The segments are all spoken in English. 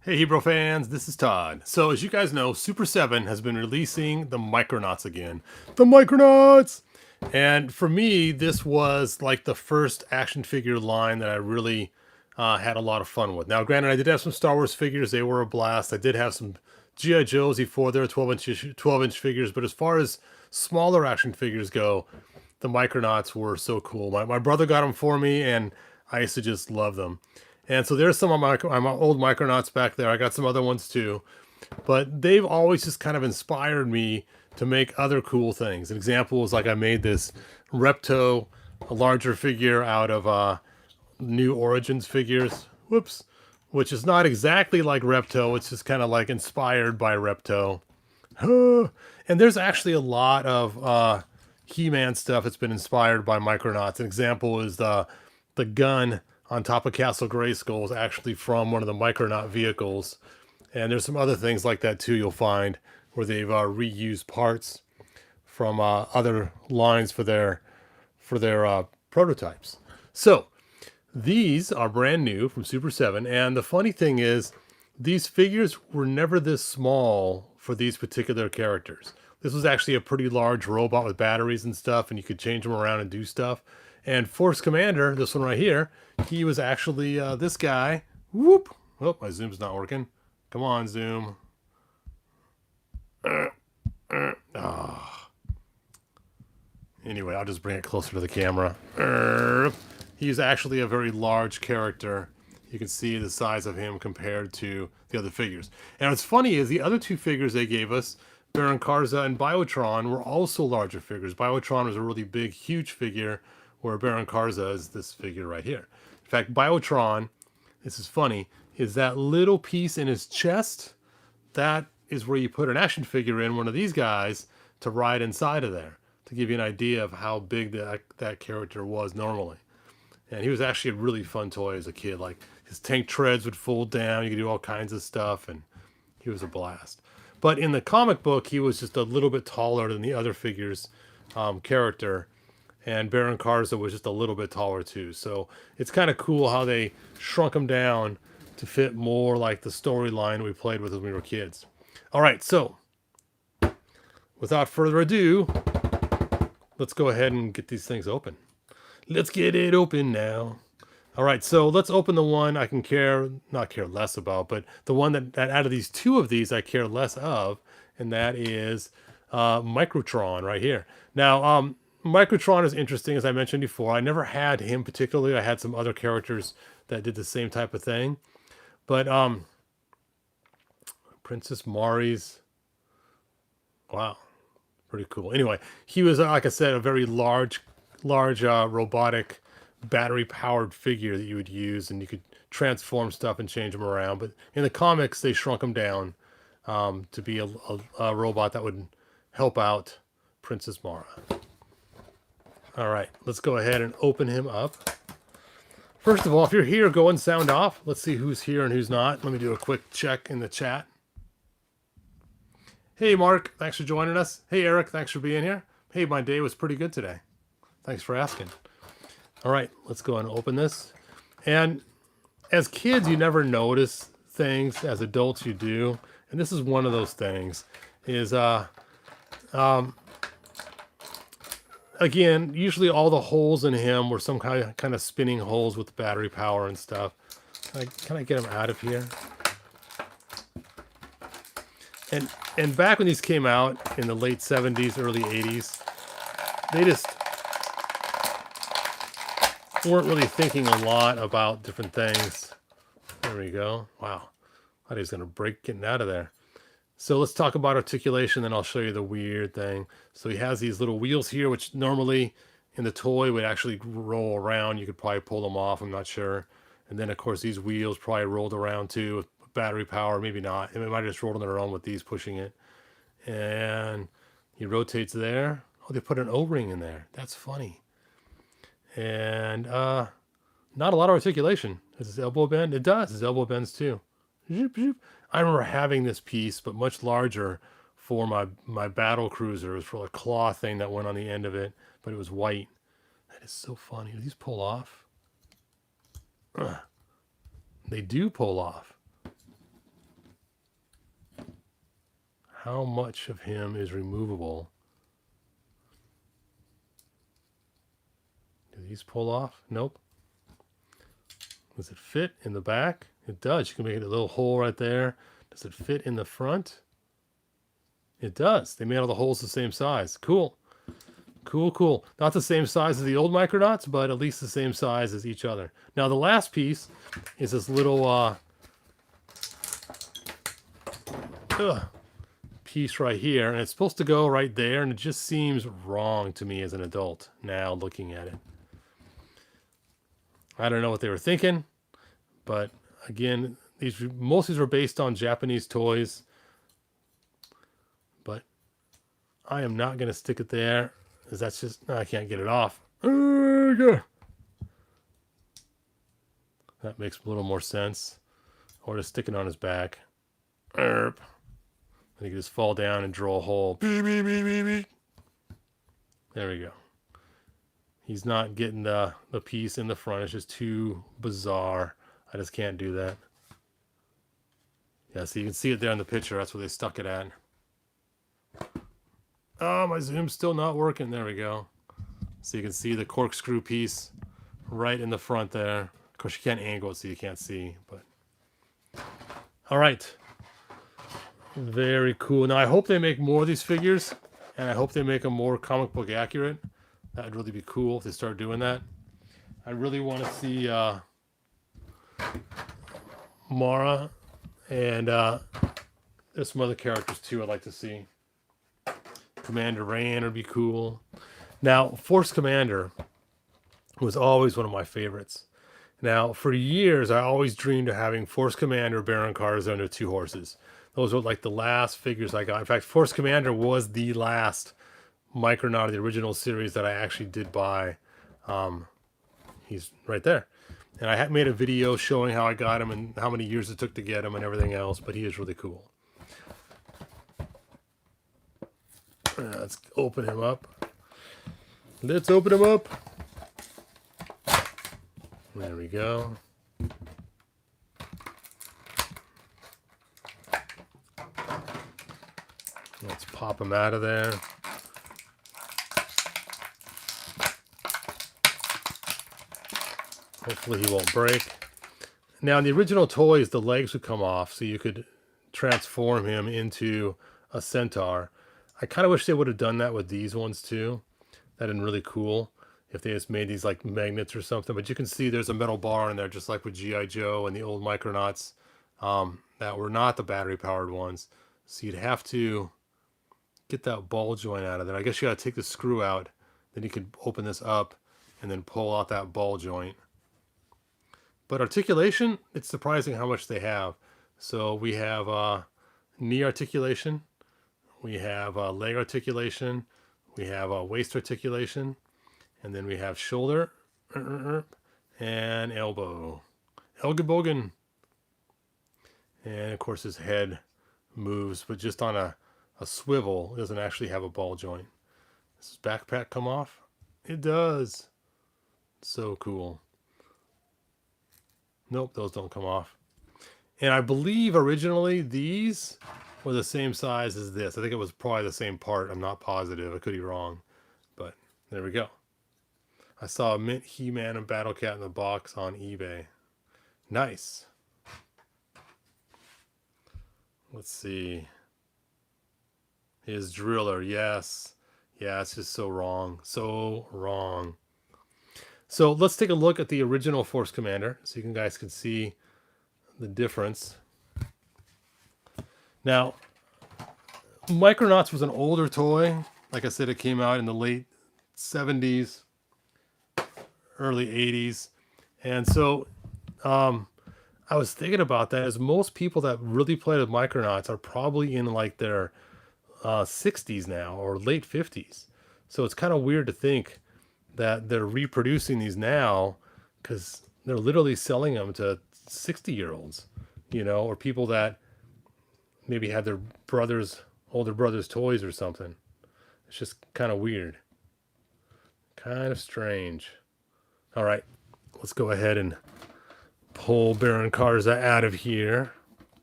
Hey Hebrew fans, this is Todd. So as you guys know, Super7 has been releasing the Micronauts again. The Micronauts! And for me, this was like the first action figure line that I really had a lot of fun with. Now granted, I did have some Star Wars figures, they were a blast. I did have some G.I. Joes before, they were 12-inch figures, but as far as smaller action figures go, the Micronauts were so cool. My brother got them for me, and I used to just love them. And so there's some of my old Micronauts back there. I got some other ones too. But they've always just kind of inspired me to make other cool things. An example is like I made this Repto, a larger figure out of New Origins figures. Whoops. Which is not exactly like Repto. It's just kind of like inspired by Repto. And there's actually a lot of He-Man stuff that's been inspired by Micronauts. An example is the gun on top of Castle Grayskull is actually from one of the Micronaut vehicles. And there's some other things like that too you'll find where they've reused parts from other lines for their prototypes. So these are brand new from Super7, and the funny thing is these figures were never this small for these particular characters. This was actually a pretty large robot with batteries and stuff, and you could change them around and do stuff. And Force Commander, this one right here, he was actually this guy. Whoop! Oh, my zoom's not working. Come on, zoom. Anyway, I'll just bring it closer to the camera. He's actually a very large character. You can see the size of him compared to the other figures. And what's funny is the other two figures they gave us, Baron Karza and Biotron, were also larger figures. Biotron was a really big, huge figure, where Baron Karza is this figure right here. In fact, Biotron, this is funny, is that little piece in his chest. That is where you put an action figure in, one of these guys, to ride inside of there, to give you an idea of how big that character was normally. And he was actually a really fun toy as a kid. Like, his tank treads would fold down, you could do all kinds of stuff, and he was a blast. But in the comic book, he was just a little bit taller than the other figures' character. And Baron Karza was just a little bit taller too. So it's kind of cool how they shrunk him down to fit more like the storyline we played with when we were kids. All right, so without further ado, let's go ahead and get these things open. Let's get it open now. All right, so let's open the one I can not care less about, but the one that out of these two of these I care less of, and that is Microtron right here. Now, Microtron is interesting, as I mentioned before. I never had him particularly. I had some other characters that did the same type of thing. But Princess Mari's, wow, pretty cool. Anyway, he was, like I said, a very large robotic battery-powered figure that you would use, and you could transform stuff and change them around. But in the comics, they shrunk him down to be a robot that would help out Princess Mara. All right, let's go ahead and open him up. First of all, if you're here, go and sound off. Let's see who's here and who's not. Let me do a quick check in the chat. Hey, Mark, thanks for joining us. Hey, Eric, thanks for being here. Hey, my day was pretty good today. Thanks for asking. All right, let's go and open this. And as kids, you never notice things. As adults, you do. And this is one of those things. Is again, usually all the holes in him were some kind of spinning holes with battery power and stuff. Can I get him out of here? And back when these came out in the late 70s, early 80s, they just weren't really thinking a lot about different things. There we go. Wow. I thought he was going to break getting out of there. So let's talk about articulation, then I'll show you the weird thing. So he has these little wheels here, which normally in the toy would actually roll around. You could probably pull them off, I'm not sure. And then, of course, these wheels probably rolled around too with battery power, maybe not. It might have just rolled on their own with these pushing it. And he rotates there. Oh, they put an O-ring in there. That's funny. And not a lot of articulation. Does his elbow bend? It does. His elbow bends too. Zoop, zoop. I remember having this piece, but much larger for my battle cruiser. It was for a claw thing that went on the end of it, but it was white. That is so funny. Do these pull off? They do pull off. how much of him is removable. Do these pull off? Nope. Does it fit in the back? It does. You can make it a little hole right there. Does it fit in the front? It does. They made all the holes the same size. Cool. Cool, cool. Not the same size as the old Micronauts, but at least the same size as each other. Now, the last piece is this little piece right here, and it's supposed to go right there, and it just seems wrong to me as an adult now looking at it. I don't know what they were thinking, but again, most of these were based on Japanese toys, but I am not going to stick it there, because that's just, I can't get it off. That makes a little more sense. Or to stick it on his back. Then he can just fall down and drill a hole. There we go. He's not getting the piece in the front. It's just too bizarre. I just can't do that. Yeah, so you can see it there in the picture. That's where they stuck it at. Oh, my zoom's still not working. There we go. So you can see the corkscrew piece right in the front there. Of course, you can't angle it so you can't see. But all right. Very cool. Now, I hope they make more of these figures. And I hope they make them more comic book accurate. That would really be cool if they start doing that. I really want to see Mara, and there's some other characters too I'd like to see. Commander Rain would be cool. Now, Force Commander was always one of my favorites. Now, for years, I always dreamed of having Force Commander, Baron Karza, and the 2 horses. Those were like the last figures I got. In fact, Force Commander was the last Micronaut of the original series that I actually did buy. He's right there. And I had made a video showing how I got him and how many years it took to get him and everything else, but he is really cool. Let's open him up. Let's open him up. There we go. Let's pop him out of there. Hopefully he won't break. Now in the original toys, the legs would come off so you could transform him into a centaur. I kind of wish they would have done that with these ones too. That'd been really cool if they just made these like magnets or something. But you can see there's a metal bar in there, just like with G.I. Joe and the old Micronauts that were not the battery powered ones. So you'd have to get that ball joint out of there. I guess you got to take the screw out. Then you could open this up and then pull out that ball joint. But articulation, it's surprising how much they have. So we have knee articulation. We have leg articulation. We have waist articulation. And then we have shoulder and elbow. Elgebogen. And of course his head moves, but just on a swivel. It doesn't actually have a ball joint. Does his backpack come off? It does. So cool. Nope, those don't come off. And I believe originally these were the same size as this. I think it was probably the same part. I'm not positive. I could be wrong. But there we go. I saw a mint He-Man and Battle Cat in the box on eBay. Nice. Let's see. His driller, yes. Yeah, it's just so wrong. So wrong. So let's take a look at the original Force Commander so you guys can see the difference. Now, Micronauts was an older toy. Like I said, it came out in the late 70s, early 80s. And so I was thinking about that, as most people that really play with Micronauts are probably in like their 60s now or late 50s. So it's kind of weird to think that they're reproducing these now, because they're literally selling them to 60-year-olds, you know, or people that maybe had their older brothers' toys or something. It's just kind of weird. Kind of strange. All right, let's go ahead and pull Baron Karza out of here.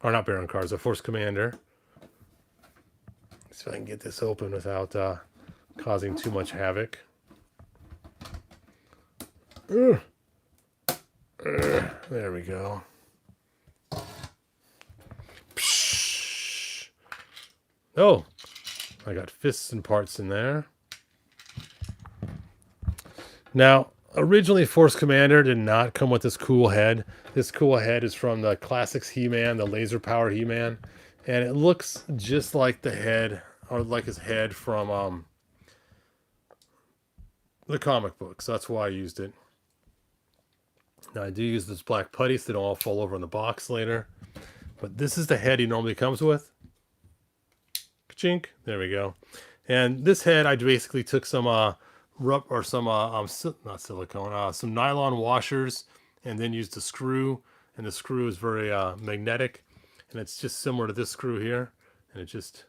Or not Baron Karza, Force Commander. See if I can get this open without causing too much havoc. There we go. Psh. Oh, I got fists and parts in there. Now, originally Force Commander did not come with this cool head. This cool head is from the Classics He-Man, the laser power He-Man. And it looks just like the head, or like his head from the comic book. So that's why I used it. Now I do use this black putty so they don't all fall over in the box later. But this is the head he normally comes with. Ka-chink. There we go. And this head, I basically took some not silicone, some nylon washers, and then used a screw. And the screw is very magnetic, and it's just similar to this screw here, and it just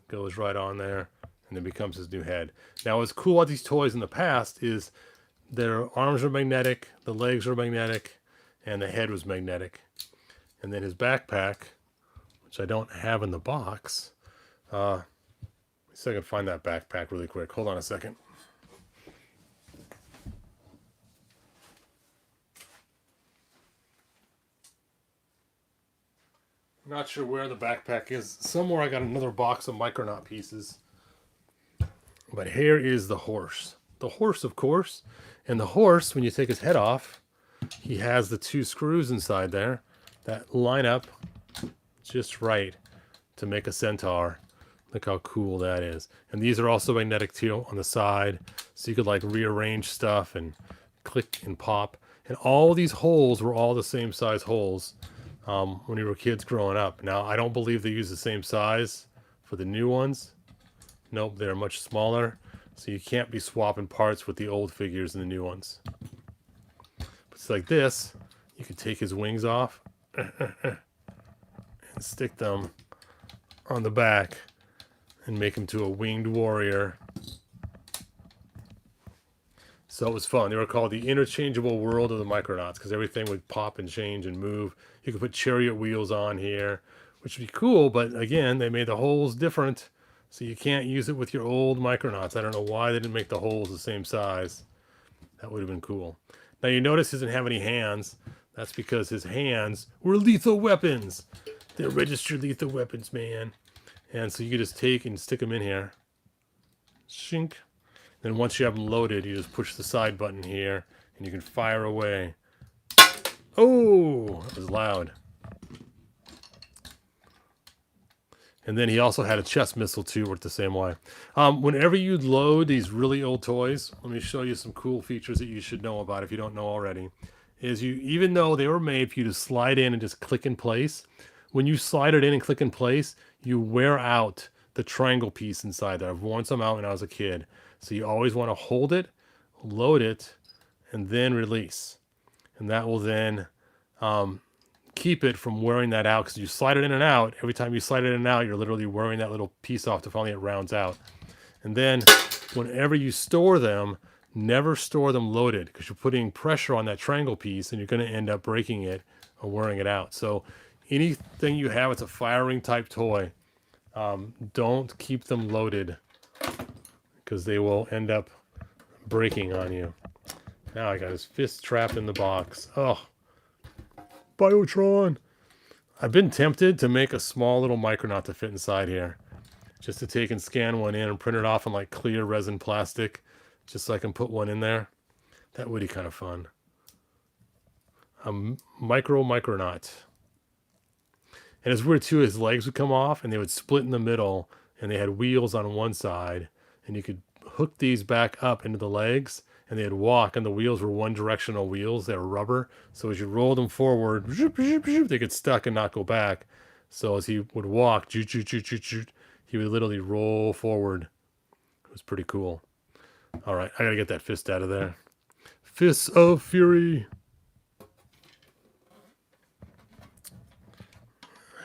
goes right on there, and then becomes his new head. Now, what's cool about these toys in the past is their arms are magnetic, the legs are magnetic, and the head was magnetic. And then his backpack, which I don't have in the box. Let's see if I can find that backpack really quick. Hold on a second. Not sure where the backpack is. Somewhere I got another box of Micronaut pieces. But here is the horse. The horse, of course. And the horse, when you take his head off, he has the two screws inside there that line up just right to make a centaur. Look how cool that is. And these are also magnetic too on the side. So you could like rearrange stuff and click and pop. And all these holes were all the same size holes when we were kids growing up. Now, I don't believe they use the same size for the new ones. Nope, they're much smaller. So you can't be swapping parts with the old figures and the new ones. But it's like this. You could take his wings off and stick them on the back and make him to a winged warrior. So it was fun. They were called the interchangeable world of the Micronauts because everything would pop and change and move. You could put chariot wheels on here, which would be cool, but again, they made the holes different, so you can't use it with your old Micronauts. I don't know why they didn't make the holes the same size. That would have been cool. Now you notice he doesn't have any hands. That's because his hands were lethal weapons. They're registered lethal weapons, man. And so you can just take and stick them in here. Shink. Then once you have them loaded, you just push the side button here, and you can fire away. Oh, that was loud. And then he also had a chest missile too, worked the same way. Whenever you load these really old toys, let me show you some cool features that you should know about if you don't know already. Is even though they were made for you to slide in and just click in place, when you slide it in and click in place, you wear out the triangle piece inside there. I've worn some out when I was a kid. So you always want to hold it, load it, and then release. And that will then keep it from wearing that out, because you slide it in and out. Every time you slide it in and out, you're literally wearing that little piece off to finally it rounds out. And then whenever you store them, never store them loaded, because you're putting pressure on that triangle piece and you're going to end up breaking it or wearing it out. So anything you have, it's a firing type toy, don't keep them loaded, because they will end up breaking on you. Now I got his fist trapped in the box. Oh, Biotron. I've been tempted to make a small little Micronaut to fit inside here. Just to take and scan one in and print it off in like clear resin plastic. Just so I can put one in there. That would be kind of fun. A Micronaut. And it's weird too, his legs would come off and they would split in the middle. And they had wheels on one side. And you could hook these back up into the legs, and they'd walk, and the wheels were one directional wheels. They were rubber. So as you roll them forward, they get stuck and not go back. So as he would walk, he would literally roll forward. It was pretty cool. All right, I gotta get that fist out of there. Fists of Fury.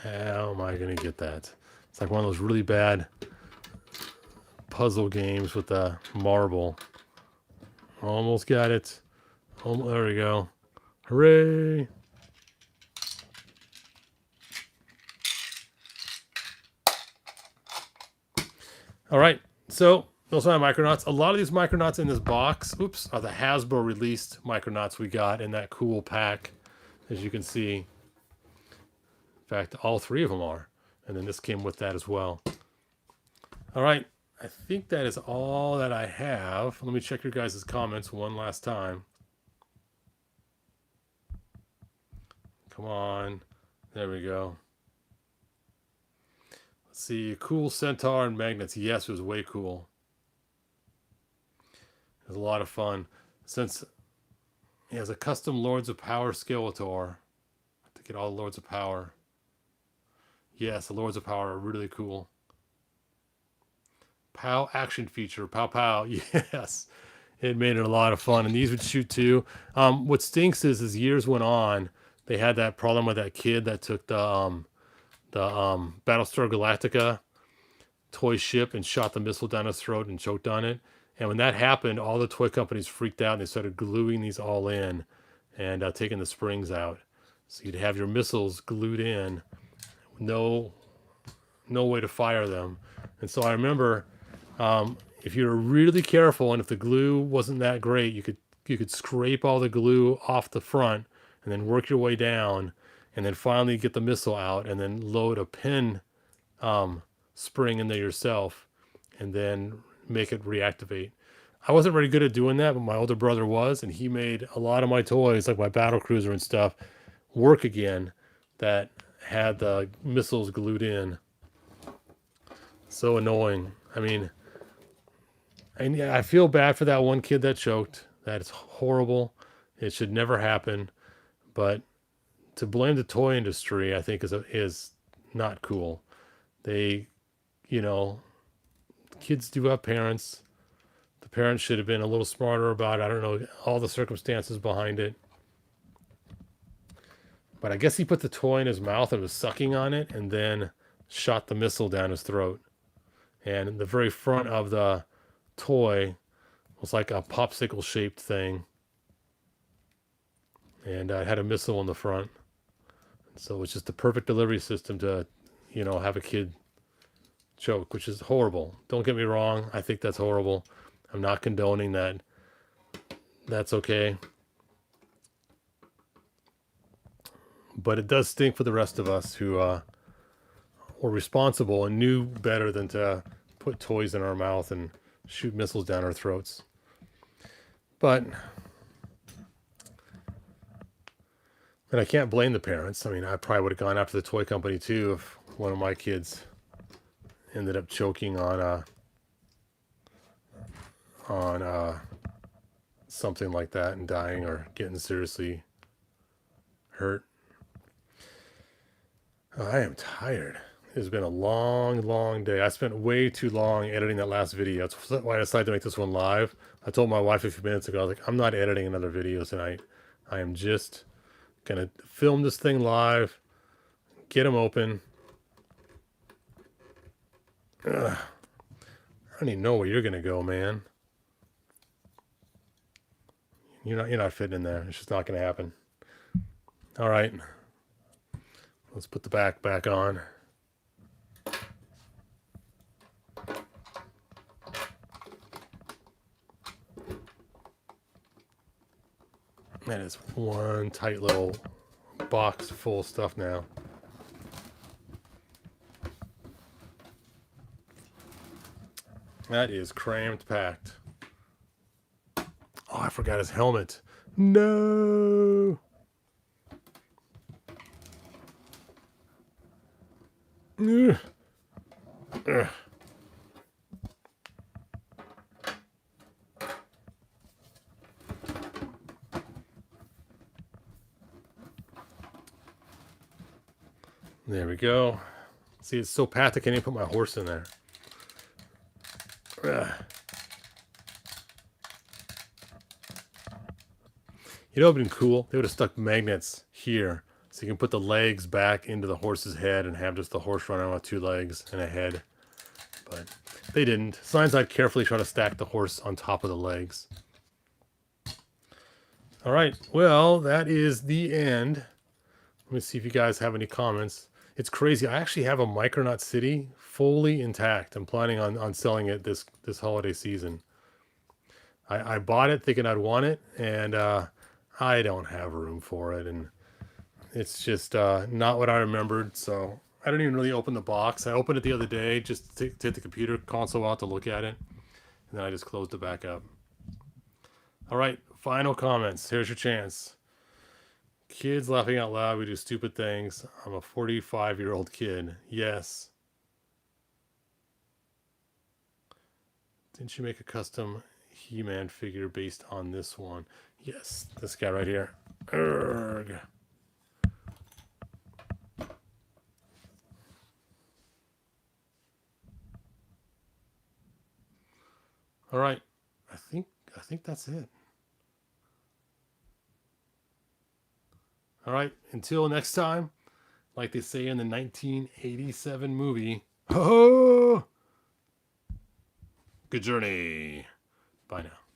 How am I gonna get that? It's like one of those really bad puzzle games with the marble. Almost got it. Oh, there we go. Hooray! All right, so those are my Micronauts. A lot of these Micronauts in this box, oops, are the Hasbro released Micronauts we got in that cool pack, as you can see. In fact, all three of them are. And then this came with that as well. All right, I think that is all that I have. Let me check your guys' comments one last time. Come on. There we go. Let's see. Cool Centaur and magnets. Yes, it was way cool. It was a lot of fun. Since he has a custom Lords of Power Skeletor to get all the Lords of Power. Yes, the Lords of Power are really cool. POW action feature. Pow pow. Yes. It made it a lot of fun. And these would shoot too. What stinks is as years went on, they had that problem with that kid that took the Battlestar Galactica toy ship and shot the missile down his throat and choked on it. And when that happened, all the toy companies freaked out and they started gluing these all in and taking the springs out. So you'd have your missiles glued in, no way to fire them. And so I remember, if you were really careful and if the glue wasn't that great, you could scrape all the glue off the front and then work your way down and then finally get the missile out and then load a pin spring in there yourself and then make it reactivate. I wasn't very good at doing that, but my older brother was, and he made a lot of my toys, like my battle cruiser and stuff, work again that had the missiles glued in. So annoying. I mean, and yeah, I feel bad for that one kid that choked. That is horrible. It should never happen. But to blame the toy industry, I think is not cool. They, kids do have parents. The parents should have been a little smarter about, I don't know, all the circumstances behind it. But I guess he put the toy in his mouth and was sucking on it and then shot the missile down his throat. And the very front of the toy was like a popsicle shaped thing. And it had a missile in the front. So it's just the perfect delivery system to, have a kid choke, which is horrible. Don't get me wrong. I think that's horrible. I'm not condoning that. That's okay. But it does stink for the rest of us who were responsible and knew better than to put toys in our mouth and shoot missiles down our throats. But and I can't blame the parents. I mean, I probably would have gone after the toy company too if one of my kids ended up choking on something like that and dying or getting seriously hurt. I am tired. It's been a long, long day. I spent way too long editing that last video. That's why I decided to make this one live. I told my wife a few minutes ago, I was like, I'm not editing another video tonight. I am just going to film this thing live, get them open. Ugh. I don't even know where you're going to go, man. You're not fitting in there. It's just not going to happen. All right. Let's put the back on. That is one tight little box full of stuff now. That is crammed packed. Oh, I forgot his helmet. No. Ugh. Ugh. There we go. See, it's so packed I can't even put my horse in there. Ugh. It would have been cool. They would have stuck magnets here so you can put the legs back into the horse's head and have just the horse run around with two legs and a head. But they didn't. Signs I'd carefully try to stack the horse on top of the legs. All right. Well, that is the end. Let me see if you guys have any comments. It's crazy. I actually have a Micronaut City fully intact. I'm planning on selling it this holiday season. I bought it thinking I'd want it, and I don't have room for it, and it's just not what I remembered. So I don't even really open the box. I opened it the other day just to take the computer console out to look at it, and then I just closed it back up. All right, final comments. Here's your chance. Kids laughing out loud. We do stupid things. I'm a 45-year-old kid. Yes. Didn't you make a custom He-Man figure based on this one? Yes, this guy right here. Urgh. All right. I think that's it. All right, until next time, like they say in the 1987 movie, ho! Good journey. Bye now.